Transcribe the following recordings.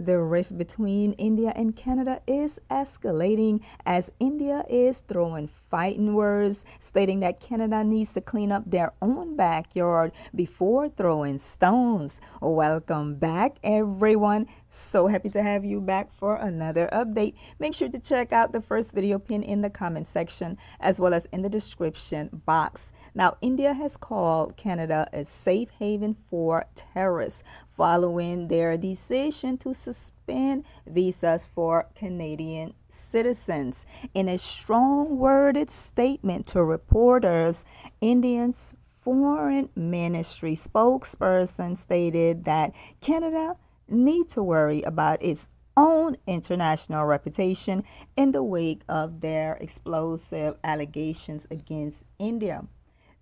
The rift between India and Canada is escalating as India is throwing fighting words, stating that Canada needs to clean up their own backyard before throwing stones. Welcome back, everyone. So happy to have you back for another update. Make sure to check out the first video pin in the comment section as well as in the description box. Now, India has called Canada a safe haven for terrorists following their decision to suspend visas for Canadian citizens. In a strong worded statement to reporters, India's foreign ministry spokesperson stated that Canada need to worry about its own international reputation in the wake of their explosive allegations against India.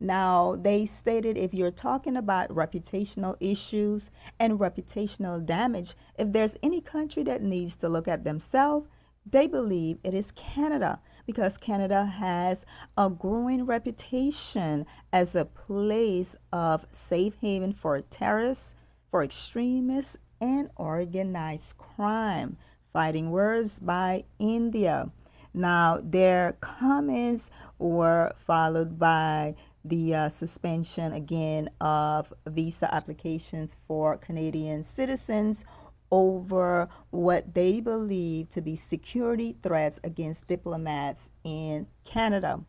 Now, they stated if you're talking about reputational issues and reputational damage, if there's any country that needs to look at themselves, they believe it is Canada, because Canada has a growing reputation as a place of safe haven for terrorists, for extremists, and organized crime. Fighting words by India. Now, their comments were followed by the suspension again of visa applications for Canadian citizens over what they believe to be security threats against diplomats in Canada.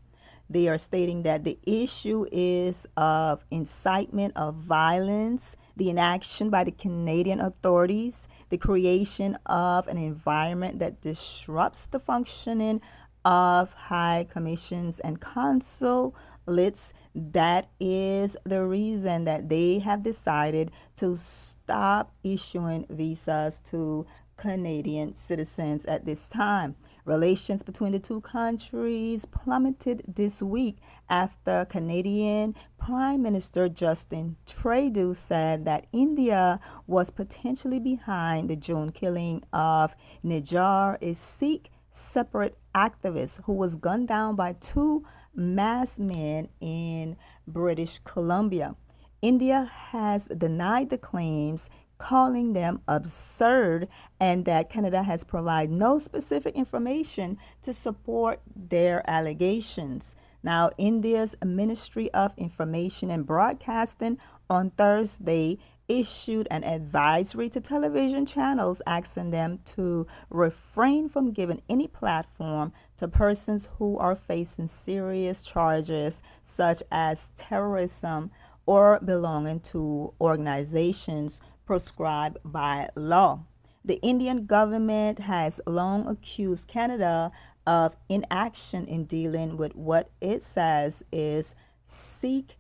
They are stating that the issue is of incitement of violence, the inaction by the Canadian authorities, the creation of an environment that disrupts the functioning of high commissions and consulates. That is the reason that they have decided to stop issuing visas to Canadian citizens at this time. Relations between the two countries plummeted this week after Canadian Prime Minister Justin Trudeau said that India was potentially behind the June killing of Ndia, a Sikh separate activist who was gunned down by two masked men in British Columbia. India has denied the claims, calling them absurd, and that Canada has provided no specific information to support their allegations. Now, India's Ministry of Information and Broadcasting on Thursday issued an advisory to television channels asking them to refrain from giving any platform to persons who are facing serious charges such as terrorism or belonging to organizations prescribed by law. The Indian government has long accused Canada of inaction in dealing with what it says is Sikh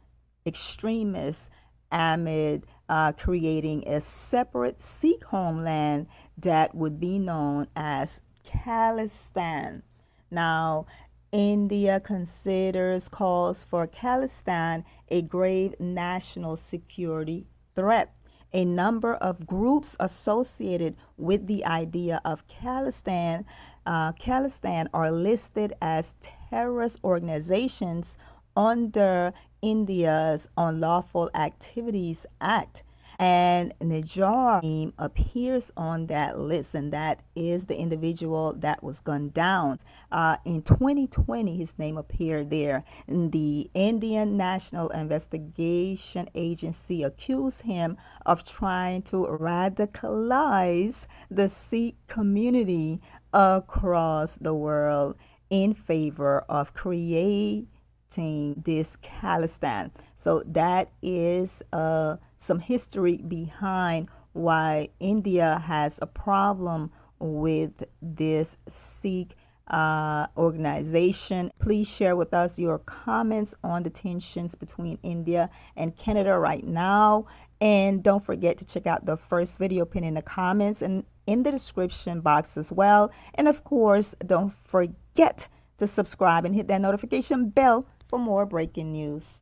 extremists amid creating a separate Sikh homeland that would be known as Khalistan. Now, India considers calls for Khalistan a grave national security threat. A number of groups associated with the idea of Khalistan are listed as terrorist organizations under India's Unlawful Activities Act. And Nijjar name appears on that list, and that is the individual that was gunned down. In 2020, his name appeared there. And the Indian National Investigation Agency accused him of trying to radicalize the Sikh community across the world in favor of creating this Khalistan. So that is some history behind why India has a problem with this Sikh organization. Please share with us your comments on the tensions between India and Canada right now. And don't forget to check out the first video pin in the comments and in the description box as well. And of course, don't forget to subscribe and hit that notification bell for more breaking news.